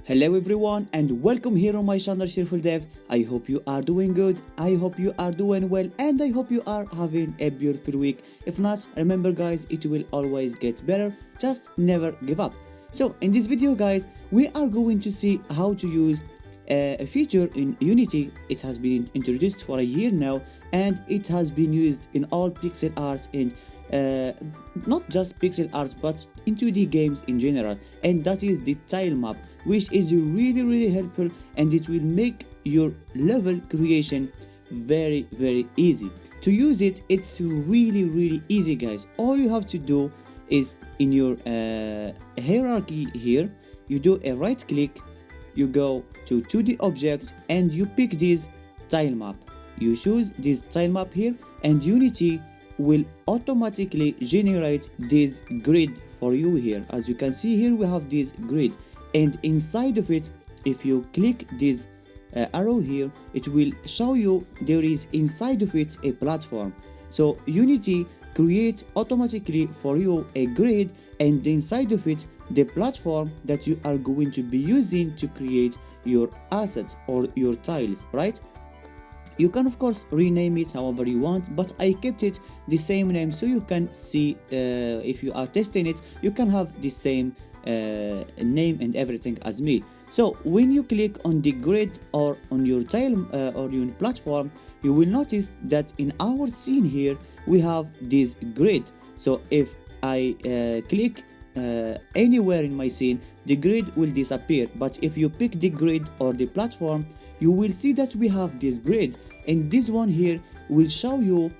Hello everyone and welcome here on my channel Cheerfuldev. I hope you are doing good, I hope you are doing well, and I hope you are having a beautiful week. If not, remember guys, it will always get better, just never give up. So in this video guys, we are going to see how to use a feature in Unity. It has been introduced for a year now and it has been used in all pixel art and not just pixel art but in 2D games in general, and that is the tile map, which is really helpful and it will make your level creation very easy. To use it, it's really easy guys. All you have to do is in your hierarchy here, you do a right click, you go to 2D objects and you pick this tile map. You choose this tile map here and Unity will automatically generate this grid for you here. As you can see here, we have this grid, and inside of it, if you click this arrow here, it will show you there is inside of it a platform. So Unity creates automatically for you a grid, and inside of it the platform that you are going to be using to create your assets or your tiles, right? You can of course rename it however you want, but I kept it the same name so you can see if you are testing it, you can have the same name and everything as me. So when you click on the grid or on your tile or your platform, you will notice that in our scene here we have this grid. So if I click anywhere in my scene, the grid will disappear, but if you pick the grid or the platform, you will see that we have this grid, and this one here will show you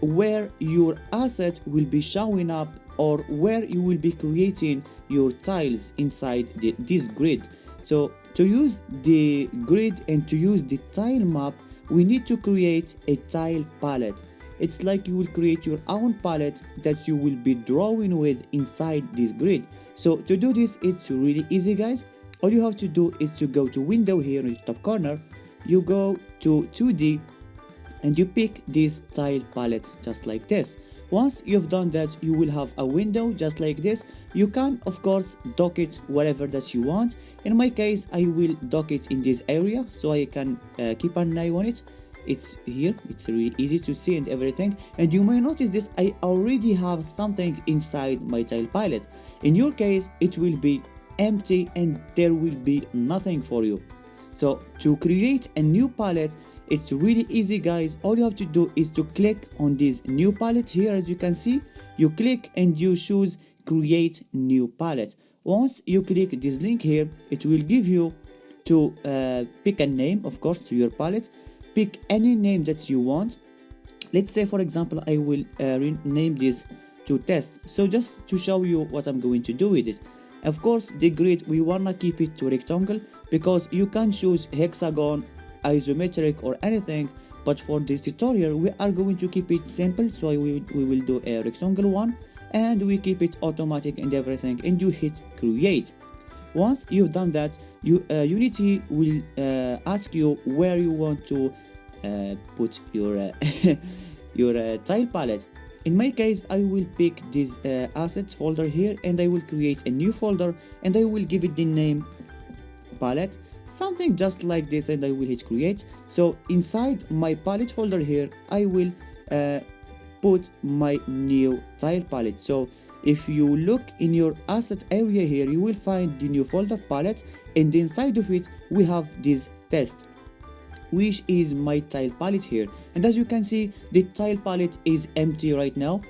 where your asset will be showing up or where you will be creating your tiles inside this grid. So to use the grid and to use the tile map, we need to create a tile palette. It's like you will create your own palette that you will be drawing with inside this grid. So to do this, it's really easy guys. All you have to do is to go to window here in the top corner, you go to 2D and you pick this tile palette just like this. Once you've done that, you will have a window just like this. You can of course dock it wherever that you want. In my case, I will dock it in this area so I can keep an eye on it. It's here, it's really easy to see and everything, and you may notice this, I already have something inside my tile palette. In your case, it will be empty and there will be nothing for you. So to create a new palette, it's really easy guys. All you have to do is to click on this new palette here. As you can see, you click and you choose create new palette. Once you click this link here, it will give you to pick a name, of course, to your palette. Pick any name that you want. Let's say for example I will rename this to test, so just to show you what I'm going to do with it. Of course the grid, we wanna keep it to rectangle because you can choose hexagon, isometric or anything, but for this tutorial we are going to keep it simple, so we will do a rectangle one and we keep it automatic and everything, and you hit create. Once you've done that, Unity will ask you where you want to put your your tile palette. In my case, I will pick this assets folder here and I will create a new folder and I will give it the name palette, something just like this, and I will hit create. So inside my palette folder here, I will put my new tile palette. So if you look in your asset area here, you will find the new folder palette, and inside of it we have this test, which is my tile palette here. And as you can see, the tile palette is empty right now,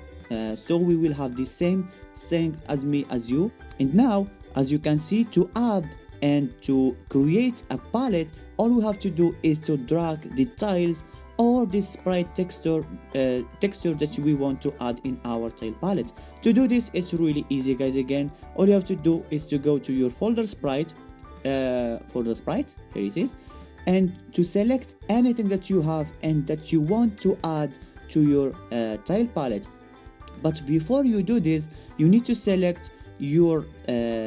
so we will have the same thing as me as you. And now as you can see, to add and to create a palette, all we have to do is to drag the tiles or the sprite texture that we want to add in our tile palette. To do this, it's really easy guys. Again, all you have to do is to go to your folder sprite, here it is, and to select anything that you have and that you want to add to your tile palette. But before you do this, you need to select your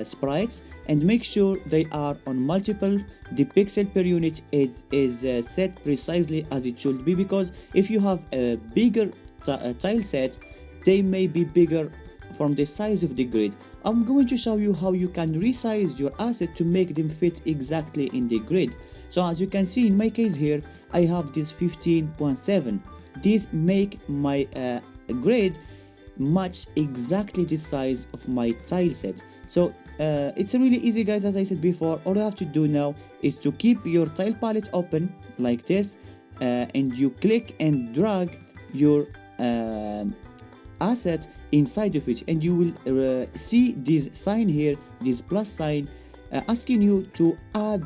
sprites and make sure they are on multiple. The pixel per unit is set precisely as it should be, because if you have a bigger tile set, they may be bigger from the size of the grid. I'm going to show you how you can resize your asset to make them fit exactly in the grid. So as you can see in my case here, I have this 15.7. This make my grid match exactly the size of my tile set. So it's really easy, guys. As I said before, all you have to do now is to keep your tile palette open like this, and you click and drag your asset inside of it, and you will see this sign here, this plus sign, asking you to add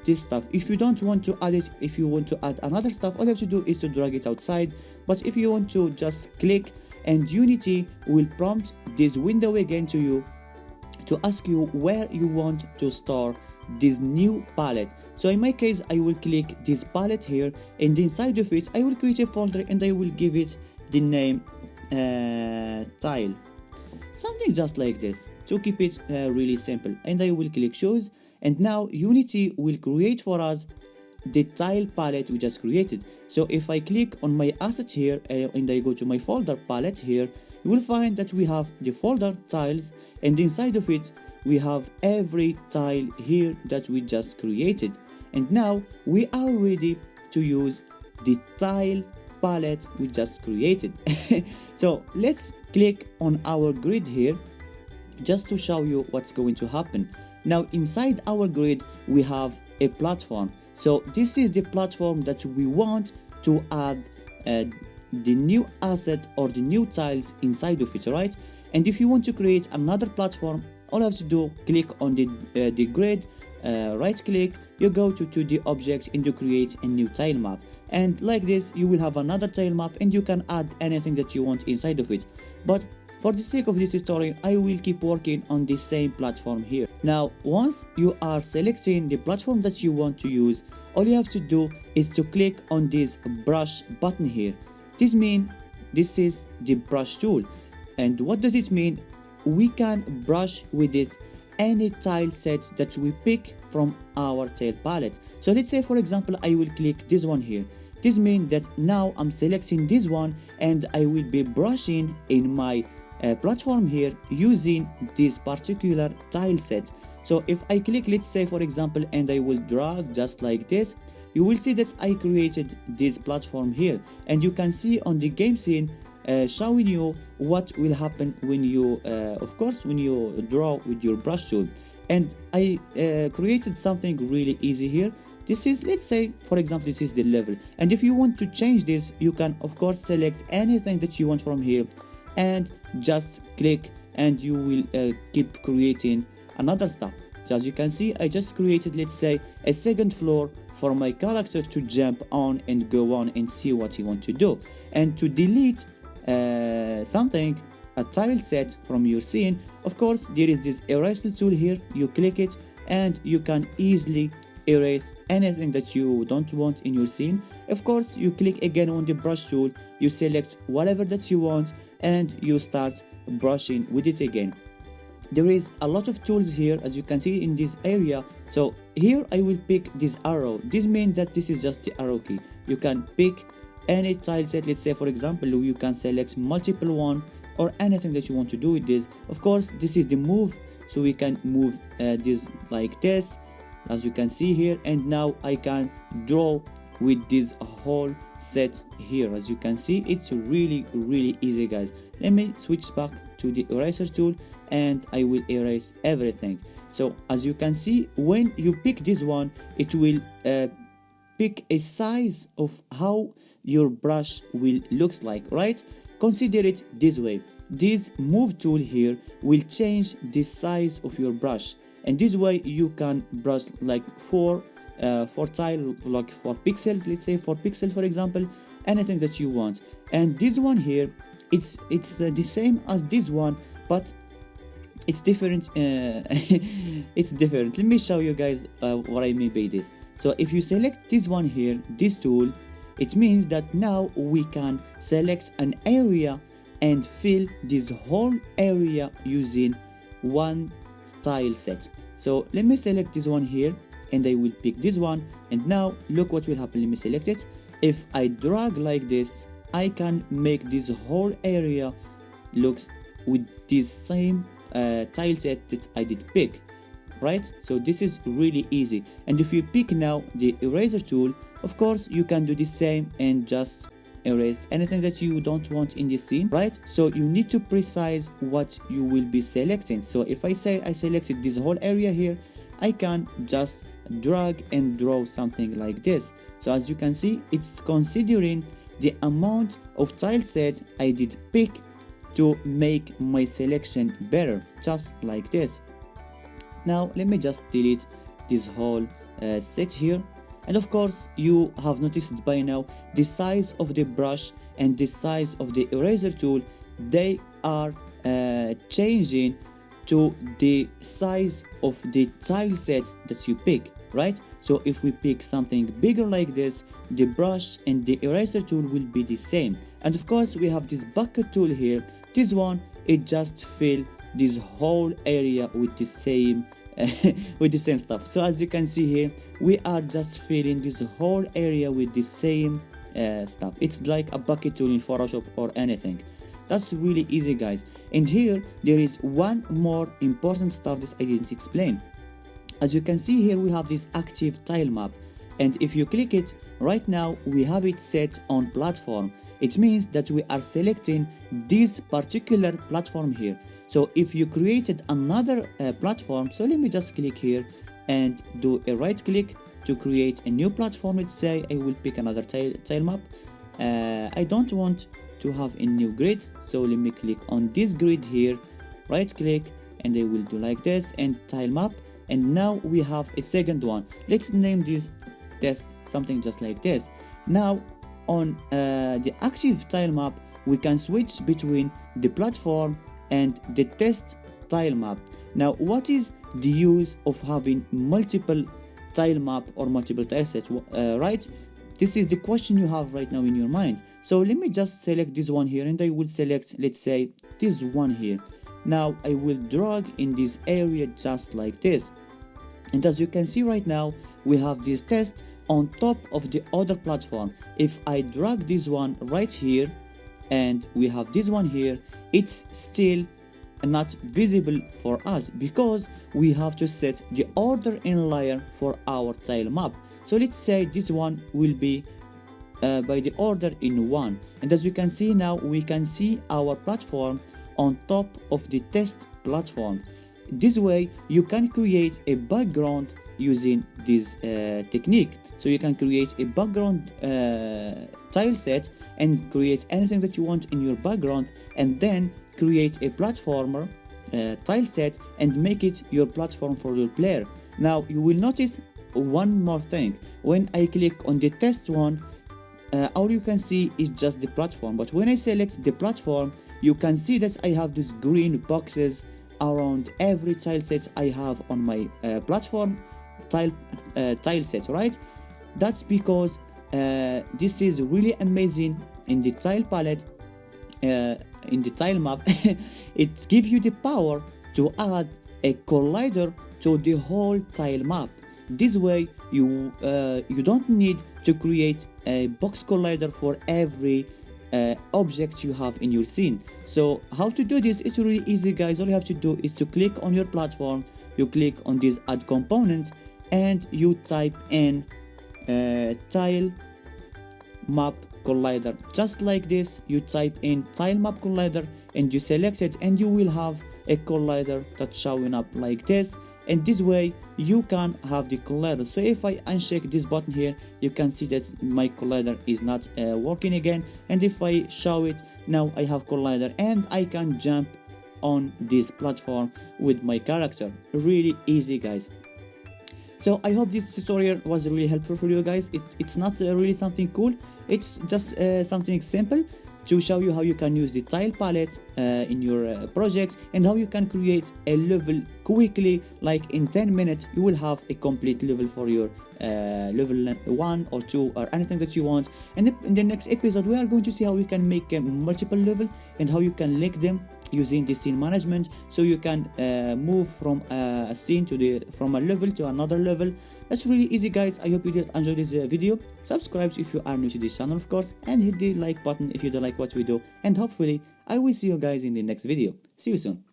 this stuff. If you don't want to add it, if you want to add another stuff, all you have to do is to drag it outside. But if you want to just click, and Unity will prompt this window again to you to ask you where you want to store this new palette. So in my case, I will click this palette here, and inside of it I will create a folder, and I will give it the name tile, something just like this, to keep it really simple. And I will click choose, and now Unity will create for us the tile palette we just created. So if I click on my asset here, and I go to my folder palette here, you will find that we have the folder tiles, and inside of it we have every tile here that we just created. And now we are ready to use the tile palette we just created. So let's click on our grid here just to show you what's going to happen. Now inside our grid we have a platform. So this is the platform that we want to add the new asset or the new tiles inside of it, right? And if you want to create another platform, all you have to do, click on the grid, right click, you go to 2D objects, and you create a new tile map. And like this you will have another tile map, and you can add anything that you want inside of it. But for the sake of this tutorial, I will keep working on the same platform here. Now once you are selecting the platform that you want to use, all you have to do is to click on this brush button here. This means this is the brush tool. And what does it mean? We can brush with it any tile set that we pick from our tile palette. So let's say for example I will click this one here. This means that now I'm selecting this one, and I will be brushing in my platform here using this particular tile set. So if I click, let's say for example, and I will drag just like this, you will see that I created this platform here, and you can see on the game scene showing you what will happen when you of course when you draw with your brush tool. And I created something really easy here. This is, let's say for example, this is the level, and if you want to change this, you can of course select anything that you want from here and just click, and you will keep creating another stuff. So as you can see, I just created, let's say, a second floor for my character to jump on and go on and see what he wants to do. And to delete something, a tile set from your scene, of course there is this erase tool here. You click it, and you can easily erase anything that you don't want in your scene. Of course you click again on the brush tool, you select whatever that you want, and you start brushing with it again. There is a lot of tools here, as you can see in this area. So here I will pick this arrow. This means that this is just the arrow key. You can pick any tile set. Let's say for example you can select multiple one or anything that you want to do with this. Of course this is the move, so we can move this like this, as you can see here. And now I can draw with this whole set here. As you can see, it's really easy, guys. Let me switch back to the eraser tool, and I will erase everything. So as you can see, when you pick this one, it will pick a size of how your brush will looks like, right? Consider it this way. This move tool here will change the size of your brush, and this way you can brush like for tile, like 4 pixels, let's say 4 pixels for example, anything that you want. And this one here, it's the same as this one, but it's different. It's different. Let me show you guys what I mean by this. So if you select this one here, this tool, it means that now we can select an area and fill this whole area using one tile set. So let me select this one here, and I will pick this one, and now look what will happen. Let me select it. If I drag like this, I can make this whole area looks with this same tile set that I did pick, right? So this is really easy. And if you pick now the eraser tool, of course you can do the same and just erase anything that you don't want in this scene, right? So you need to precise what you will be selecting. So if I say I selected this whole area here, I can just drag and draw something like this. So as you can see, it's considering the amount of tile sets I did pick to make my selection better, just like this. Now let me just delete this whole set here. And of course you have noticed by now the size of the brush and the size of the eraser tool, they are changing to the size of the tile set that you pick, right? So if we pick something bigger like this, the brush and the eraser tool will be the same. And of course we have this bucket tool here. This one, it just fill this whole area with the same with the same stuff. So as you can see here, we are just filling this whole area with the same stuff. It's like a bucket tool in Photoshop or anything. That's really easy, guys. And here there is one more important stuff that I didn't explain. As you can see here, we have this active tile map, and if you click it right now, we have it set on platform. It means that we are selecting this particular platform here. So if you created another platform, so let me just click here and do a right click to create a new platform. Let's say I will pick another tile map. I don't want to have a new grid, so let me click on this grid here, right click, and I will do like this and tile map. And now we have a second one. Let's name this test, something just like this. Now on the active tile map, we can switch between the platform and the test tile map. Now what is the use of having multiple tile map or multiple tile sets, right? This is the question you have right now in your mind. So let me just select this one here, and I will select, let's say, this one here. Now I will drag in this area just like this, and as you can see right now, we have this test on top of the other platform. If I drag this one right here and we have this one here, it's still not visible for us because we have to set the order in layer for our tile map. So let's say this one will be by the order in 1, and as you can see now, we can see our platform on top of the test platform. This way you can create a background using this technique. So you can create a background tile set and create anything that you want in your background, and then create a platformer tile set and make it your platform for your player. Now you will notice one more thing. When I click on the test one, all you can see is just the platform, but when I select the platform, you can see that I have these green boxes around every tile set I have on my platform tile set, right? That's because this is really amazing in the tile palette, in the tile map. It gives you the power to add a collider to the whole tile map. This way you don't need to create a box collider for every object you have in your scene. So how to do this? It's really easy, guys. All you have to do is to click on your platform, you click on this add component, and you type in tile map collider. Just like this, you type in tile map collider and you select it, and you will have a collider that's showing up like this. And this way you can have the collider. So if I uncheck this button here, you can see that my collider is not working again, and if I show it, now I have collider and I can jump on this platform with my character. Really easy, guys. So I hope this tutorial was really helpful for you guys. It's not really something cool, it's just something simple to show you how you can use the tile palette in your projects, and how you can create a level quickly. Like in 10 minutes you will have a complete level for your level 1 or 2 or anything that you want. And in the next episode we are going to see how you can make multiple level and how you can link them using the scene management, so you can move from a scene to from a level to another level. That's really easy, guys. I hope you did enjoy this video. Subscribe if you are new to this channel, of course, and hit the like button if you don't like what we do, and hopefully I will see you guys in the next video. See you soon.